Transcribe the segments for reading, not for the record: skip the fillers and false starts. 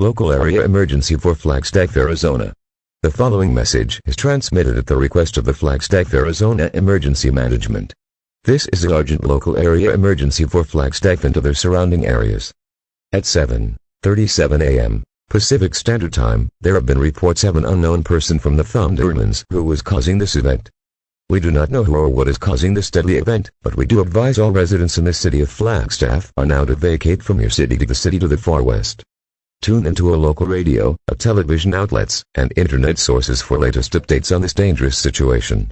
Local area emergency for Flagstaff, Arizona. The following message is transmitted at the request of the Flagstaff, Arizona Emergency Management. This is an urgent local area emergency for Flagstaff and other surrounding areas. At 7:37 a.m. Pacific Standard Time, there have been reports of an unknown person from the Thunderlands who was causing this event. We do not know who or what is causing this deadly event, but we do advise all residents in the city of Flagstaff are now to vacate from your city to the city to the far west. Tune into a local radio, television outlets, and internet sources for latest updates on this dangerous situation.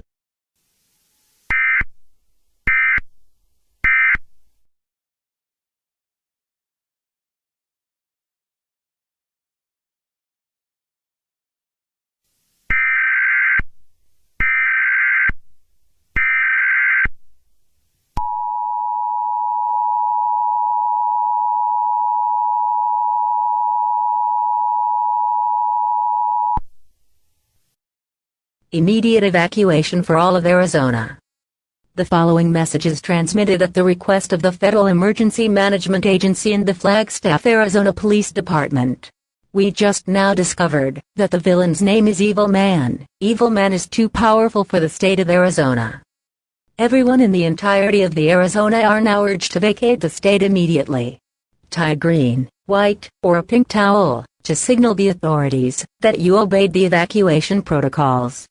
Immediate evacuation for all of Arizona. The following message is transmitted at the request of the Federal Emergency Management Agency and the Flagstaff, Arizona Police Department. We just now discovered that the villain's name is Evilman. Evilman is too powerful for the state of Arizona. Everyone in the entirety of the Arizona are now urged to vacate the state immediately. Tie a green, white, or a pink towel to signal the authorities that you obeyed the evacuation protocols.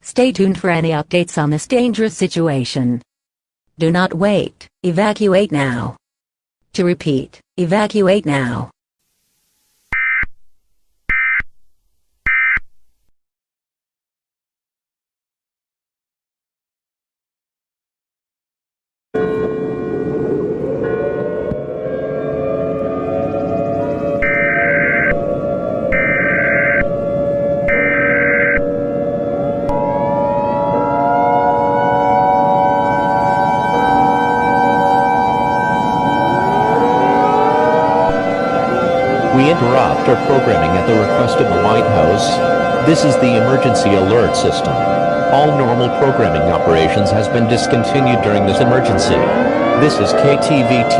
Stay tuned for any updates on this dangerous situation. Do not wait, evacuate now. To repeat, evacuate now. We interrupt our programming at the request of the White House. This is the emergency alert system. All normal programming operations has been discontinued during this emergency. This is KTVT.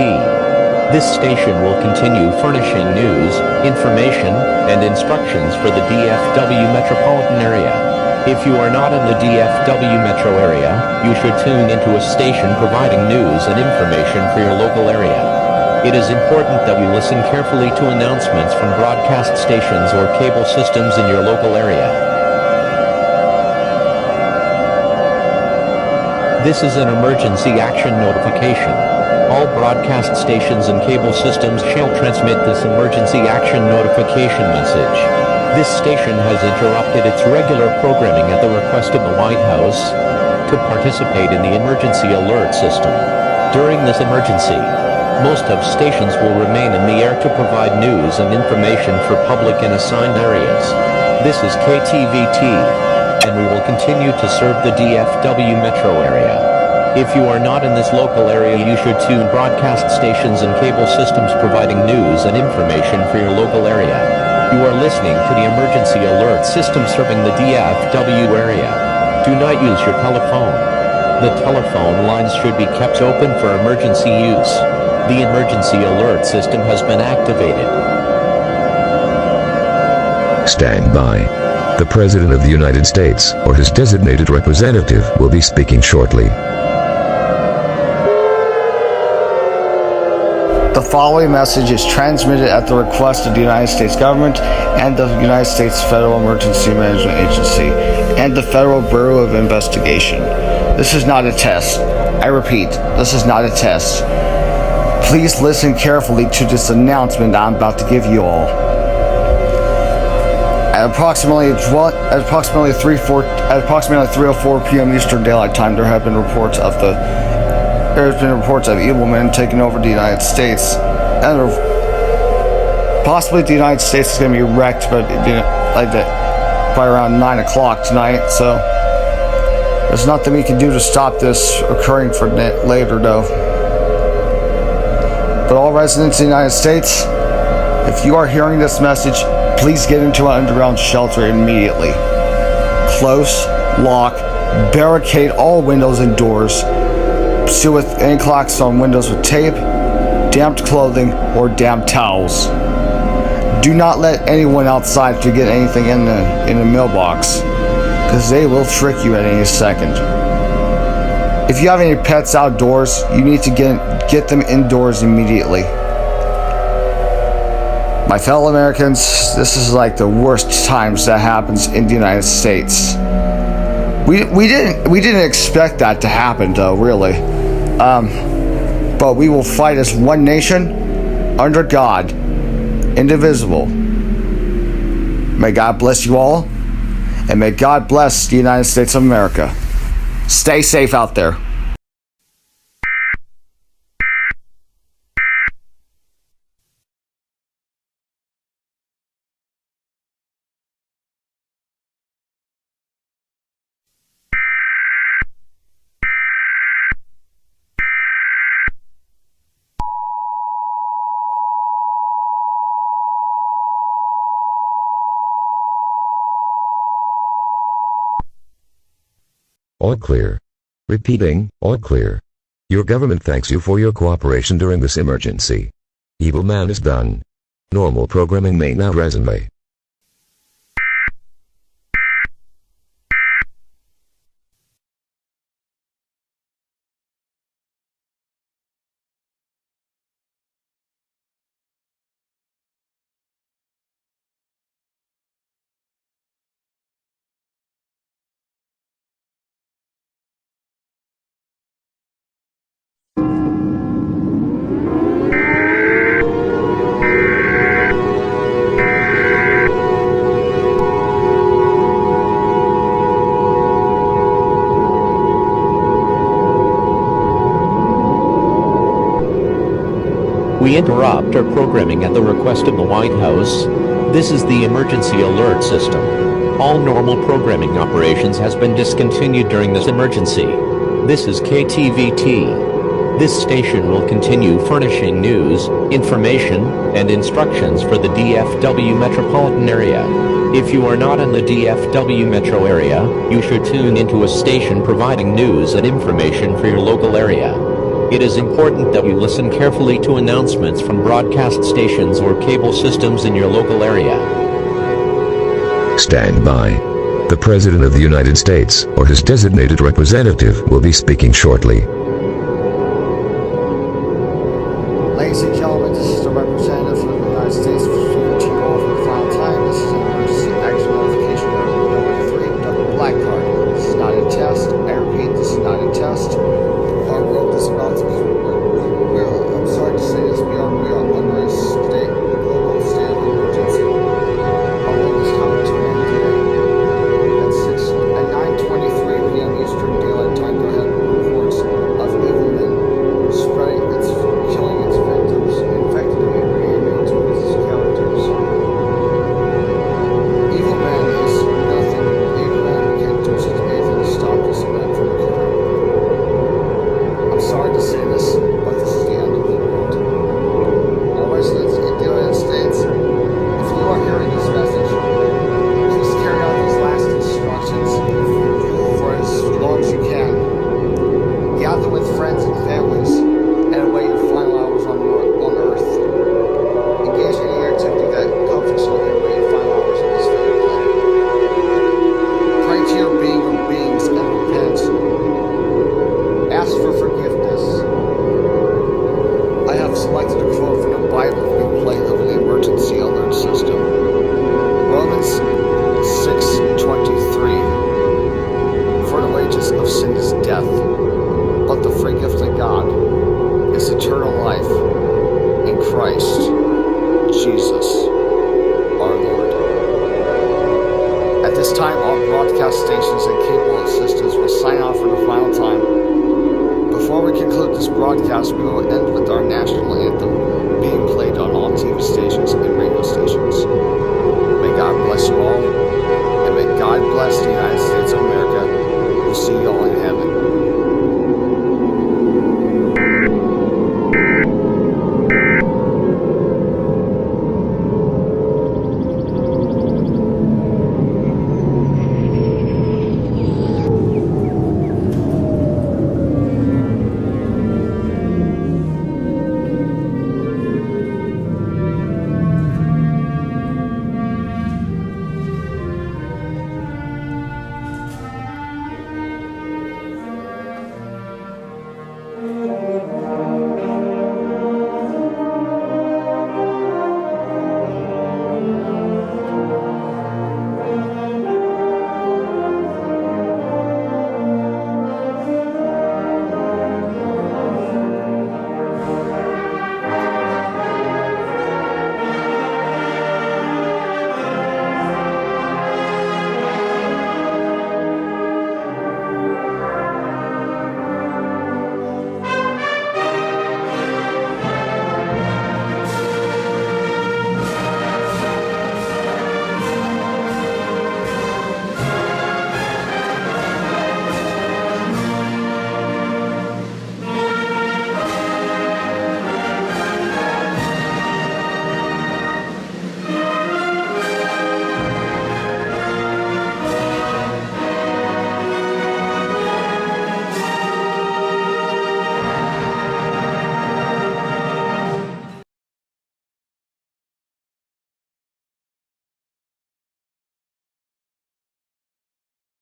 This station will continue furnishing news, information, and instructions for the DFW metropolitan area. If you are not in the DFW metro area, you should tune into a station providing news and information for your local area. It is important that you listen carefully to announcements from broadcast stations or cable systems in your local area. This is an emergency action notification. All broadcast stations and cable systems shall transmit this emergency action notification message. This station has interrupted its regular programming at the request of the White House to participate in the emergency alert system. During this emergency, most of stations will remain in the air to provide news and information for public in assigned areas. This is KTVT, and we will continue to serve the DFW metro area. If you are not in this local area, you should tune broadcast stations and cable systems providing news and information for your local area. You are listening to the emergency alert system serving the DFW area. Do not use your telephone. The telephone lines should be kept open for emergency use. The emergency alert system has been activated. Stand by. The President of the United States or his designated representative will be speaking shortly. The following message is transmitted at the request of the United States government and the United States Federal Emergency Management Agency and the Federal Bureau of Investigation. This is not a test. I repeat, this is not a test. Please listen carefully to this announcement I'm about to give you all. At approximately 3:04 p.m. Eastern Daylight Time, there have been reports of Evilman taking over the United States, and possibly the United States is going to be wrecked, but like that by around 9 o'clock tonight. So there's nothing we can do to stop this occurring for later, though. But all residents of the United States, if you are hearing this message, please get into an underground shelter immediately. Close, lock, barricade all windows and doors. Seal with any clocks on windows with tape, damped clothing, or damp towels. Do not let anyone outside to get anything in the mailbox, because they will trick you at any second. If you have any pets outdoors, you need to get them indoors immediately. My fellow Americans, this is like the worst times that happens in the United States. We didn't expect that to happen, though, really. But we will fight as one nation, under God, indivisible. May God bless you all, and may God bless the United States of America. Stay safe out there. All clear. Repeating, all clear. Your government thanks you for your cooperation during this emergency. Evilman is done. Normal programming may now resume. We interrupt our programming at the request of the White House. This is the emergency alert system. All normal programming operations has been discontinued during this emergency. This is KTVT. This station will continue furnishing news, information, and instructions for the DFW metropolitan area. If you are not in the DFW metro area, you should tune into a station providing news and information for your local area. It is important that you listen carefully to announcements from broadcast stations or cable systems in your local area. Stand by. The President of the United States, or his designated representative, will be speaking shortly. Ladies and gentlemen, this is the representative from the United States speaking to you all for the final time. This is an emergency action notification number 3, the black card. This is not a test. I repeat, this is not a test. Our world is about to be, I'm sorry to say this, we are under a global state of emergency. Our world is coming to an end today. At 9:23 p.m. Eastern Daylight Time, there have been reports of Evilman spreading killing its victims, infected and reanimated to his characters. Evilman is nothing. Evilman can't do anything to stop this event from occurring. I'm sorry to say this, but this is the end of the world. All residents in the United States, if you are hearing this message, please carry out these last instructions for as long as you can. Gather with friends and families and await your final hours on Earth. Engage in any activity that comforts you and await your final hours on this very planet. Pray to your being or beings and repent. Ask for forgiveness. I have selected a quote from the Bible to be played over the emergency alert system. Romans 6:23. For the wages of sin is death, but the free gift of God is eternal life in Christ Jesus our Lord. At this time, all broadcast stations and cable assistants will sign off for the final time. Before we conclude this broadcast, we will end with our national anthem being played on all TV stations and radio stations. May God bless you all, and may God bless the United States of America. We'll see you all in heaven.